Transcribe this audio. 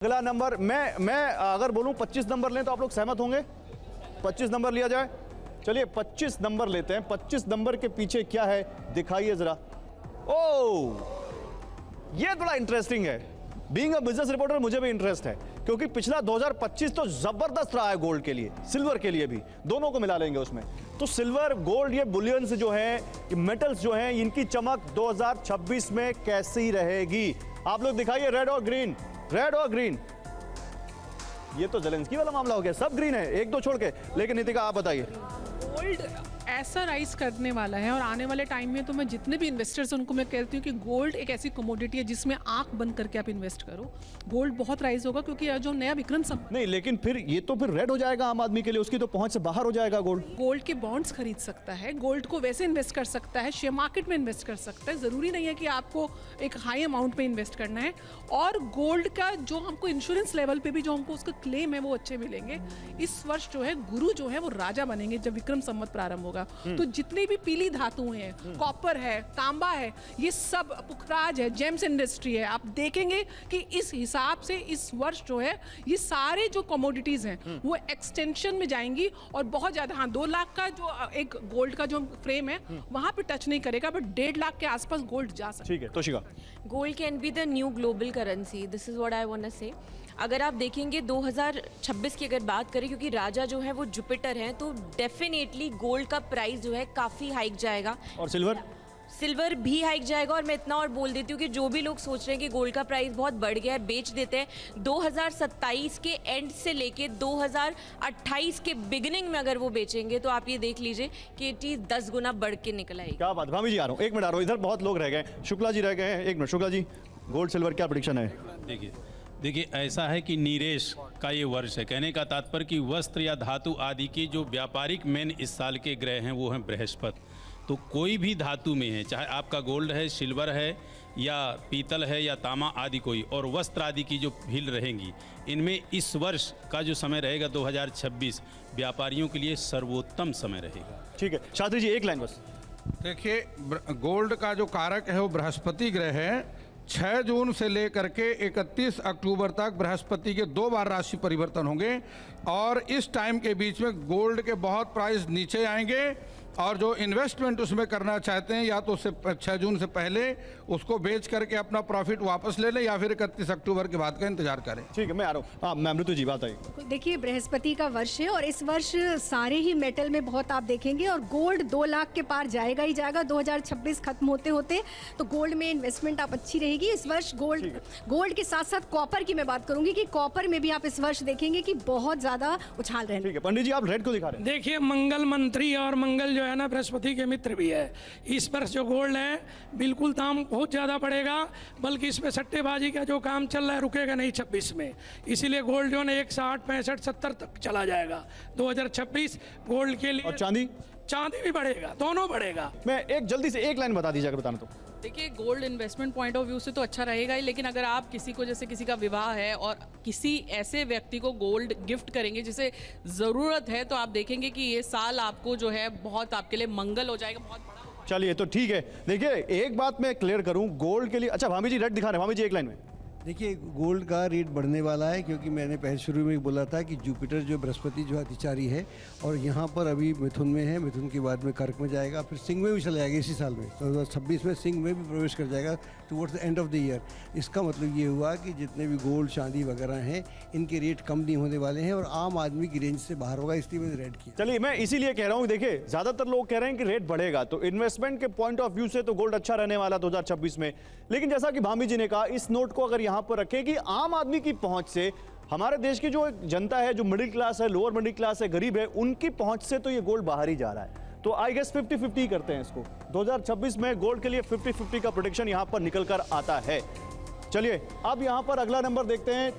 अगला नंबर मैं अगर बोलूं 25 नंबर लें तो आप लोग सहमत होंगे? 25 नंबर लिया जाए। चलिए 25 नंबर लेते हैं। 25 नंबर के पीछे क्या है दिखाइए जरा। ओह, ये थोड़ा इंटरेस्टिंग है। बीइंग अ बिजनेस रिपोर्टर मुझे भी इंटरेस्ट है क्योंकि पिछला 2025 तो जबरदस्त रहा है गोल्ड के लिए, सिल्वर के लिए भी, दोनों को मिला लेंगे उसमें। तो सिल्वर गोल्ड ये बुलियंस जो है, मेटल्स जो हैं, इनकी चमक 2026 में कैसी रहेगी? आप लोग दिखाइए रेड और ग्रीन, रेड और ग्रीन। ये तो जेलेंस्की वाला मामला हो गया, सब ग्रीन है एक दो छोड़ के। लेकिन नितिका आप बताइए। गोल्ड ऐसा राइज करने वाला है और आने वाले टाइम में तो मैं जितने भी इन्वेस्टर्स हैं उनको मैं कहती हूँ कि गोल्ड एक ऐसी कमोडिटी है जिसमें आंख बंद करके आप इन्वेस्ट करो। गोल्ड बहुत राइज होगा क्योंकि जो नया विक्रम नहीं, लेकिन फिर ये तो फिर रेड हो जाएगा आम आदमी के लिए, उसकी तो पहुंच से बाहर हो जाएगा गोल्ड। गोल्ड के बॉन्ड्स खरीद सकता है, गोल्ड को वैसे इन्वेस्ट कर सकता है, शेयर मार्केट में इन्वेस्ट कर सकता है। जरूरी नहीं है कि आपको एक हाई अमाउंट में इन्वेस्ट करना है। और गोल्ड का जो हमको इंश्योरेंस लेवल पे भी जो हमको उसका क्लेम है वो अच्छे मिलेंगे। इस वर्ष जो है गुरु जो है वो राजा बनेंगे जब विक्रम संवत प्रारंभ होगा। तो जितनी भी पीली धातुएं हैं, कॉपर है, तांबा है, ये सब, पुखराज है, जेम्स इंडस्ट्री है, आप देखेंगे कि इस हिसाब से इस वर्ष जो है ये सारे जो कमोडिटीज हैं वो एक्सटेंशन में जाएंगी और बहुत ज्यादा। हाँ, 2 लाख का जो एक गोल्ड का जो फ्रेम है वहां पे टच नहीं करेगा, बट 1.5 लाख के आसपास गोल्ड जा सकता है। ठीक है Toshika. Gold can be the new global currency, this is what I want to say. अगर आप देखेंगे 2026 की अगर बात करें, क्योंकि राजा जो है वो जुपिटर है, तो डेफिनेटली गोल्ड का प्राइस जो है काफ़ी हाइक जाएगा। और सिल्वर? सिल्वर भी हाइक जाएगा। और मैं इतना और बोल देती हूँ कि जो भी लोग सोच रहे हैं कि गोल्ड का प्राइस बहुत बढ़ गया है, बेच देते हैं। 2027 के एंड से लेके 2028 के बिगिनिंग में अगर वो बेचेंगे तो आप ये देख लीजिए कि ये चीज़ 10 गुना बढ़ के निकल आएगी। क्या बात। भाभी जी आ रहा हूँ, 1 मिनट आ रहा हूँ, इधर बहुत लोग रह गए। शुक्ला जी रह गए हैं, 1 minute. Shukla ji, gold silver क्या प्रेडिक्शन है? देखिए ऐसा है कि नीरेश का ये वर्ष है। कहने का तात्पर्य कि वस्त्र या धातु आदि के जो व्यापारिक मेन इस साल के ग्रह हैं वो हैं बृहस्पति। तो कोई भी धातु में है, चाहे आपका गोल्ड है, सिल्वर है या पीतल है या तांबा आदि कोई, और वस्त्र आदि की जो भील रहेंगी, इनमें इस वर्ष का जो समय रहेगा 2026 व्यापारियों के लिए सर्वोत्तम समय रहेगा। ठीक है शास्त्री जी, 1 लाइन बस। देखिए, गोल्ड का जो कारक है वो बृहस्पति ग्रह है। 6 जून से लेकर के 31 अक्टूबर तक बृहस्पति के 2 बार राशि परिवर्तन होंगे और इस टाइम के बीच में गोल्ड के बहुत प्राइस नीचे आएंगे और जो इन्वेस्टमेंट उसमें करना चाहते हैं या तो उससे 6 जून से पहले उसको बेच करके अपना प्रॉफिट वापस ले लें या फिर 31 अक्टूबर के बाद का इंतजार करें। ठीक है, मैं आ रहा हूँ। हाँ मैम, ऋतु जी बात आई। देखिए, बृहस्पति का वर्ष है और इस वर्ष सारे ही मेटल में बहुत आप देखेंगे और गोल्ड 2 लाख के पार जाएगा ही जाएगा 2026 खत्म होते होते। तो गोल्ड में इन्वेस्टमेंट आप अच्छी रहेगी इस वर्ष। गोल्ड के साथ साथ कॉपर की मैं बात करूंगी कि कॉपर में भी आप इस वर्ष देखेंगे कि बहुत ज्यादा उछाल रहे हैं। ठीक है पंडित जी, आप रेड को दिखा रहे हैं। देखिए, मंगल मंत्री और मंगल जो है ना बृहस्पति के मित्र भी है। इस वर्ष जो गोल्ड है बिल्कुल दाम बहुत ज़्यादा बढ़ेगा, बल्कि इसमें सट्टेबाजी का जो काम चल रहा है रुकेगा नहीं 26 में। इसीलिए गोल्ड जो है 160, 65, 70 तक चला जाएगा 2026 गोल्ड के लिए। और चांदी? चांदी भी बढ़ेगा, दोनों बढ़ेगा। मैं एक जल्दी से 1 लाइन बता दीजिए अगर बताना तो। देखिए, gold investment point of view से तो अच्छा रहेगा ही, लेकिन अगर आप किसी को, जैसे किसी का विवाह है और किसी ऐसे व्यक्ति को गोल्ड गिफ्ट करेंगे जिसे ज़रूरत है, तो आप देखेंगे कि ये साल आपको जो है बहुत आपके लिए मंगल हो जाएगा, बहुत बड़ा। चलिए तो ठीक है। देखिए एक बात मैं क्लियर करूं गोल्ड के लिए। अच्छा भाभी जी रेड दिखा रहे हैं, भाभी जी 1 लाइन में। देखिए, गोल्ड का रेट बढ़ने वाला है क्योंकि मैंने पहले शुरू में बोला था कि जुपिटर जो बृहस्पति जो अतिचारी है और यहाँ पर अभी मिथुन में है, मिथुन के बाद में कर्क में जाएगा, फिर सिंह में भी चला जाएगा इसी साल में। तो 2026 में सिंह में भी प्रवेश कर जाएगा towards the end of the year. इसका मतलब ये हुआ कि जितने भी गोल्ड चांदी वगैरह हैं इनके रेट कम नहीं होने वाले हैं और आम आदमी की रेंज से बाहर होगा, इसलिए मैंने रेड किया। चलिए, मैं इसीलिए कह रहा हूँ, देखिए ज़्यादातर लोग कह रहे हैं कि रेट बढ़ेगा, तो इन्वेस्टमेंट के पॉइंट ऑफ व्यू से तो गोल्ड अच्छा रहने वाला 2026 में। लेकिन जैसा कि भाभी जी ने कहा, इस नोट को अगर यहाँ पर रखें कि आम आदमी की पहुंच से, हमारे देश की जो जनता है, जो मिडिल क्लास है, लोअर मिडिल क्लास है, गरीब है, उनकी पहुंच से तो ये गोल्ड बाहर ही जा रहा है। तो आई गेस 50-50 करते हैं इसको। 2026 में गोल्ड के लिए 50-50 का प्रेडिक्शन यहां पर निकल कर आता है। चलिए अब यहां पर अगला नंबर देखते हैं।